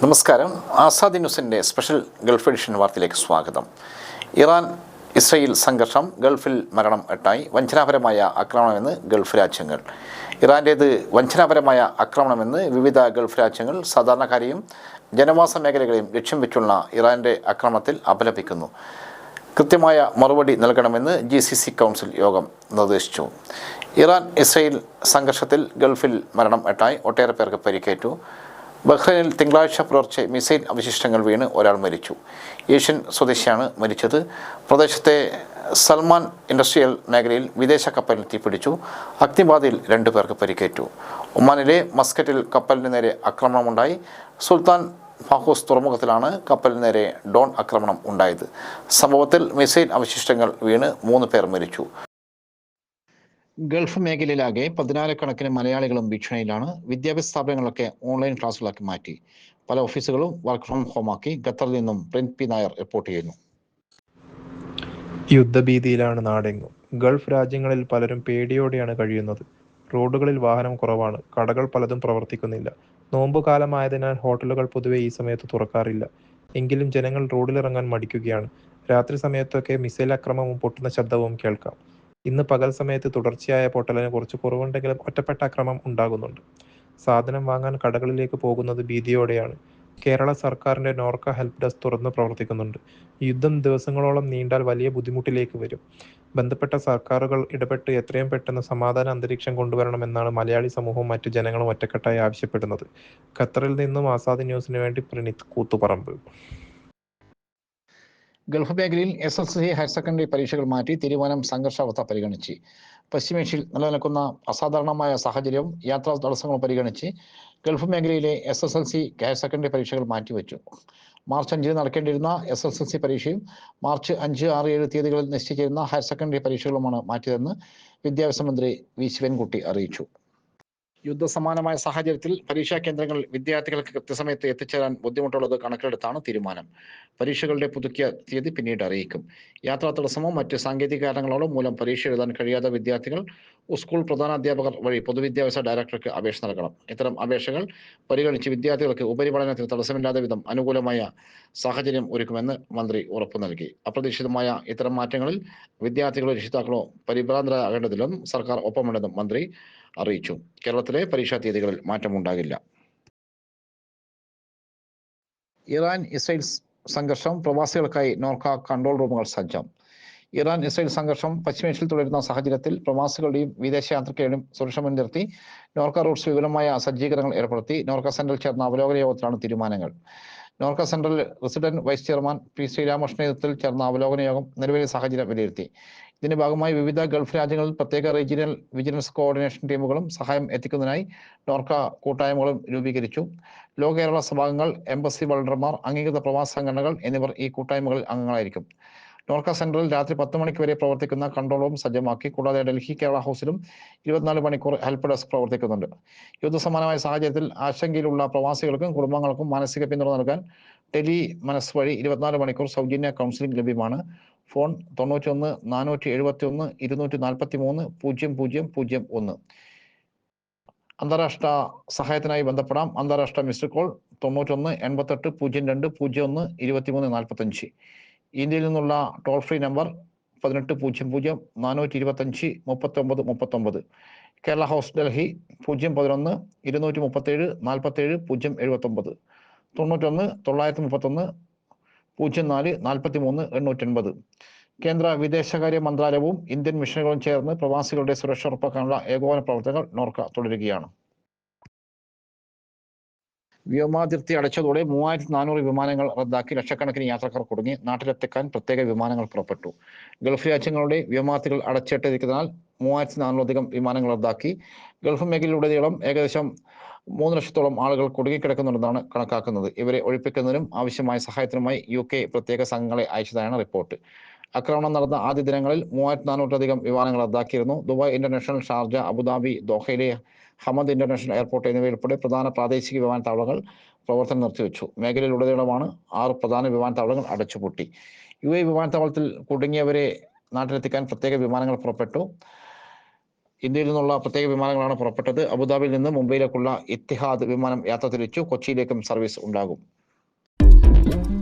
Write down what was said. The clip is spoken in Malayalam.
നമസ്കാരം. ആസാദി ന്യൂസിൻ്റെ സ്പെഷ്യൽ ഗൾഫ് എഡിഷൻ വാർത്തയിലേക്ക് സ്വാഗതം. ഇറാൻ ഇസ്രയേൽ സംഘർഷം, ഗൾഫിൽ മരണം 8. വഞ്ചനാപരമായ ആക്രമണമെന്ന് ഗൾഫ് രാജ്യങ്ങൾ. ഇറാൻ്റേത് വഞ്ചനാപരമായ ആക്രമണമെന്ന് വിവിധ ഗൾഫ് രാജ്യങ്ങൾ സാധാരണക്കാരെയും ജനവാസ മേഖലകളെയും ലക്ഷ്യം വെച്ചുള്ള ഇറാൻ്റെ ആക്രമണത്തിൽ അപലപിക്കുന്നു. കൃത്യമായ മറുപടി നൽകണമെന്ന് GCC കൗൺസിൽ യോഗം നിർദ്ദേശിച്ചു. ഇറാൻ ഇസ്രയേൽ സംഘർഷത്തിൽ ഗൾഫിൽ മരണം 8. ഒട്ടേറെ പേർക്ക് പരിക്കേറ്റു. ബഹ്റൈനിൽ തിങ്കളാഴ്ച പുലർച്ചെ മിസൈൽ അവശിഷ്ടങ്ങൾ വീണ് ഒരാൾ മരിച്ചു. ഏഷ്യൻ സ്വദേശിയാണ് മരിച്ചത്. പ്രദേശത്തെ സൽമാൻ ഇൻഡസ്ട്രിയൽ മേഖലയിൽ വിദേശ കപ്പലിന് തീപിടിച്ചു. അഗ്നിബാധയിൽ 2 പേർക്ക് പരിക്കേറ്റു. ഒമാനിലെ മസ്കറ്റിൽ കപ്പലിന് നേരെ ആക്രമണമുണ്ടായി. സുൽത്താൻ ഫാഹൂസ് തുറമുഖത്തിലാണ് കപ്പലിന് നേരെ ഡ്രോൺ ആക്രമണം ഉണ്ടായത്. സംഭവത്തിൽ മിസൈൽ അവശിഷ്ടങ്ങൾ വീണ് 3 പേർ മരിച്ചു. ഗൾഫ് മേഖലയിലാകെ 14 കണക്കിന് മലയാളികളും ഭീഷണിയിലാണ്. വിദ്യാഭ്യാസ സ്ഥാപനങ്ങളൊക്കെ ഓൺലൈൻ ക്ലാസുകളാക്കി മാറ്റി. പല ഓഫീസുകളും വർക്ക് ഫ്രം ഹോമാക്കി. ഖത്തറിൽ നിന്നും പ്രിൻസ് പി നായർ റിപ്പോർട്ട് ചെയ്യുന്നു. യുദ്ധഭീതിയിലാണ് നാടെങ്ങും. ഗൾഫ് രാജ്യങ്ങളിൽ പലരും പേടിയോടെയാണ് കഴിയുന്നത്. റോഡുകളിൽ വാഹനം കുറവാണ്. കടകൾ പലതും പ്രവർത്തിക്കുന്നില്ല. നോമ്പുകാലമായതിനാൽ ഹോട്ടലുകൾ പൊതുവെ ഈ സമയത്ത് തുറക്കാറില്ല. എങ്കിലും ജനങ്ങൾ റോഡിലിറങ്ങാൻ മടിക്കുകയാണ്. രാത്രി സമയത്തൊക്കെ മിസൈൽ ആക്രമണവും പൊട്ടുന്ന ശബ്ദവും കേൾക്കാം. ഇന്ന് പകൽ സമയത്ത് തുടർച്ചയായ പൊട്ടലിന് കുറച്ച് കുറവുണ്ടെങ്കിലും ഒറ്റപ്പെട്ട ആക്രമണം ഉണ്ടാകുന്നുണ്ട്. സാധനം വാങ്ങാൻ കടകളിലേക്ക് പോകുന്നത് ഭീതിയോടെയാണ്. കേരള സർക്കാരിന്റെ നോർക്ക ഹെൽപ്പ് ഡെസ്ക് തുറന്ന് പ്രവർത്തിക്കുന്നുണ്ട്. യുദ്ധം ദിവസങ്ങളോളം നീണ്ടാൽ വലിയ ബുദ്ധിമുട്ടിലേക്ക് വരും. ബന്ധപ്പെട്ട സർക്കാരുകൾ ഇടപെട്ട് എത്രയും പെട്ടെന്ന് സമാധാന അന്തരീക്ഷം കൊണ്ടുവരണമെന്നാണ് മലയാളി സമൂഹവും മറ്റു ജനങ്ങളും ഒറ്റക്കെട്ടായി ആവശ്യപ്പെടുന്നത്. ഖത്തറിൽ നിന്നും ആസാദി ന്യൂസിന് വേണ്ടി പ്രണീത് കൂത്തുപറമ്പ്. ഗൾഫ് മേഖലയിൽ SSLC ഹയർ സെക്കൻഡറി പരീക്ഷകൾ മാറ്റി. തീരുമാനം സംഘർഷാവസ്ഥ പരിഗണിച്ച്. പശ്ചിമേഷ്യയിൽ നിലനിൽക്കുന്ന അസാധാരണമായ സാഹചര്യവും യാത്രാ തടസ്സങ്ങളും പരിഗണിച്ച് ഗൾഫ് മേഖലയിലെ SSLC ഹയർ സെക്കൻഡറി പരീക്ഷകൾ മാറ്റിവെച്ചു. മാർച്ച് 5 നടക്കേണ്ടിയിരുന്ന SSLC പരീക്ഷയും മാർച്ച് 5, 6, 7 തീയതികളിൽ നിശ്ചയിച്ചിരുന്ന ഹയർ സെക്കൻഡറി പരീക്ഷകളുമാണ് മാറ്റിയതെന്ന് വിദ്യാഭ്യാസ മന്ത്രി V ശിവൻകുട്ടി അറിയിച്ചു. യുദ്ധസമാനമായ സാഹചര്യത്തിൽ പരീക്ഷാ കേന്ദ്രങ്ങളിൽ വിദ്യാർത്ഥികൾക്ക് കൃത്യസമയത്ത് എത്തിച്ചേരാൻ ബുദ്ധിമുട്ടുള്ളത് കണക്കിലെടുത്താണ് തീരുമാനം. പരീക്ഷകളുടെ പുതുക്കിയ തീയതി പിന്നീട് അറിയിക്കും. യാത്രാ തടസ്സമോ മറ്റ് സാങ്കേതിക കാരണങ്ങളോ മൂലം പരീക്ഷ എഴുതാൻ കഴിയാത്ത വിദ്യാർത്ഥികൾ സ്കൂൾ പ്രധാനാധ്യാപകർ വഴി പൊതുവിദ്യാഭ്യാസ ഡയറക്ടർക്ക് അപേക്ഷ നൽകണം. ഇത്തരം അപേക്ഷകൾ പരിഗണിച്ച് വിദ്യാർത്ഥികൾക്ക് ഉപരിപഠനത്തിന് തടസ്സമില്ലാത്ത വിധം അനുകൂലമായ സാഹചര്യം ഒരുക്കുമെന്ന് മന്ത്രി ഉറപ്പു നൽകി. അപ്രതീക്ഷിതമായ ഇത്തരം മാറ്റങ്ങളിൽ വിദ്യാർത്ഥികളോ രക്ഷിതാക്കളോ പരിഭ്രാന്തരാകേണ്ടതിലും സർക്കാർ ഒപ്പമുണ്ടെന്നും മന്ത്രി അറിയിച്ചു. കേരളത്തിലെ പരീക്ഷാ തീയതികളിൽ മാറ്റമുണ്ടാകില്ല. ഇറാൻ ഇസ്രയേൽ സംഘർഷം, പ്രവാസികൾക്കായി നോർക്ക കൺട്രോൾ റൂമുകൾ സജ്ജം. ഇറാൻ ഇസ്രയേൽ സംഘർഷം പശ്ചിമേഷ്യയിൽ തുടരുന്ന സാഹചര്യത്തിൽ പ്രവാസികളുടെയും വിദേശയാത്രക്കാരുടെയും സുരക്ഷ മുൻനിർത്തി നോർക്ക റൂട്ട്സ് വിപുലമായ സജ്ജീകരണങ്ങൾ ഏർപ്പെടുത്തി. നോർക്ക സെൻട്രൽ ചേർന്ന അവലോകന യോഗത്തിലാണ് തീരുമാനങ്ങൾ. NORKA central resident vice chairman P Sreeramakrishnan നേതൃത്വത്തിൽ ചേർന്ന അവലോകന യോഗം നിലവിലെ സാഹചര്യം വിലയിരുത്തി. ഇതിന്റെ ഭാഗമായി വിവിധ ഗൾഫ് രാജ്യങ്ങളിൽ പ്രത്യേക റീജിയണൽ വിജിലൻസ് കോർഡിനേഷൻ ടീമുകളും സഹായം എത്തിക്കുന്നതിനായി നോർക്ക കൂട്ടായ്മകളും രൂപീകരിച്ചു. ലോക കേരള സഭാംഗങ്ങൾ, എംബസി വളണ്ടർമാർ, അംഗീകൃത പ്രവാസ സംഘടനകൾ എന്നിവർ ഈ കൂട്ടായ്മകളിൽ അംഗങ്ങളായിരിക്കും. നോർക്ക സെൻട്രലിൽ രാത്രി 10 മണിക്ക് വരെ പ്രവർത്തിക്കുന്ന കൺട്രോൾ റൂം സജ്ജമാക്കി. കൂടാതെ ഡൽഹി കേരള ഹൗസിലും 24 മണിക്കൂർ ഹെൽപ്പ് ഡെസ്ക് പ്രവർത്തിക്കുന്നുണ്ട്. യുദ്ധസമാനമായ സാഹചര്യത്തിൽ ആശങ്കയിലുള്ള പ്രവാസികൾക്കും കുടുംബങ്ങൾക്കും മാനസിക പിന്തുണ നൽകാൻ ടെലി മനസ് വഴി 24 മണിക്കൂർ സൗജന്യ കൗൺസിലിംഗ് ലഭ്യമാണ്. ഫോൺ 91 471 243 0001. അന്താരാഷ്ട്ര സഹായത്തിനായി ബന്ധപ്പെടാം. അന്താരാഷ്ട്ര മിസ്ഡ് കോൾ 91 88 02 01 2345. ഇന്ത്യയിൽ നിന്നുള്ള toll free number 1800 425 3939. Kerala house Delhi 011 237 47 079 91 931 04 43 880. കേന്ദ്ര വിദേശകാര്യ മന്ത്രാലയവും ഇന്ത്യൻ മിഷനുകളും ചേർന്ന് പ്രവാസികളുടെ സുരക്ഷ ഉറപ്പാക്കാനുള്ള ഏകോപന പ്രവർത്തനങ്ങൾ നോർക്ക തുടരുകയാണ്. വ്യോമാതിർത്തി അടച്ചതോടെ 3400 വിമാനങ്ങൾ റദ്ദാക്കി. ലക്ഷക്കണക്കിന് യാത്രക്കാർ കുടുങ്ങി. നാട്ടിലെത്തിക്കാൻ പ്രത്യേക വിമാനങ്ങൾ പുറപ്പെട്ടു. ഗൾഫ് രാജ്യങ്ങളുടെ വ്യോമാതിർത്തികൾ അടച്ചിട്ടിരിക്കുന്നതിനാൽ 3400-ലധികം വിമാനങ്ങൾ റദ്ദാക്കി. ഗൾഫ് മേഖലയിലുടനീളം ഏകദേശം 3 ലക്ഷത്തോളം ആളുകൾ കുടുങ്ങിക്കിടക്കുന്നുണ്ടെന്നാണ് കണക്കാക്കുന്നത്. ഇവരെ ഒഴിപ്പിക്കുന്നതിനും ആവശ്യമായ സഹായത്തിനുമായി UK പ്രത്യേക സംഘങ്ങളെ അയച്ചതായാണ് റിപ്പോർട്ട്. ആക്രമണം നടന്ന ആദ്യ ദിനങ്ങളിൽ 3400-ലധികം വിമാനങ്ങൾ റദ്ദാക്കിയിരുന്നു. ദുബായ് ഇന്റർനാഷണൽ, ഷാർജ, അബുദാബി, ദോഹയിലെ ഹമദ് ഇന്റർനാഷണൽ എയർപോർട്ട് എന്നിവയുൾപ്പെടെ പ്രധാന പ്രാദേശിക വിമാനത്താവളങ്ങൾ പ്രവർത്തനം നിർത്തിവെച്ചു. മേഖലയിലുടനീളമാണ് 6 പ്രധാന വിമാനത്താവളങ്ങൾ അടച്ചുപൂട്ടി. UAE വിമാനത്താവളത്തിൽ കുടുങ്ങിയവരെ നാട്ടിലെത്തിക്കാൻ പ്രത്യേക വിമാനങ്ങൾ പുറപ്പെട്ടു. ഇന്ത്യയിൽ നിന്നുള്ള പ്രത്യേക വിമാനങ്ങളാണ് പുറപ്പെട്ടത്. അബുദാബിയിൽ നിന്ന് മുംബൈയിലേക്കുള്ള ഇത്തിഹാദ് വിമാനം യാത്ര തിരിച്ചു. കൊച്ചിയിലേക്കും സർവീസ് ഉണ്ടാകും. അറിയിച്ചു.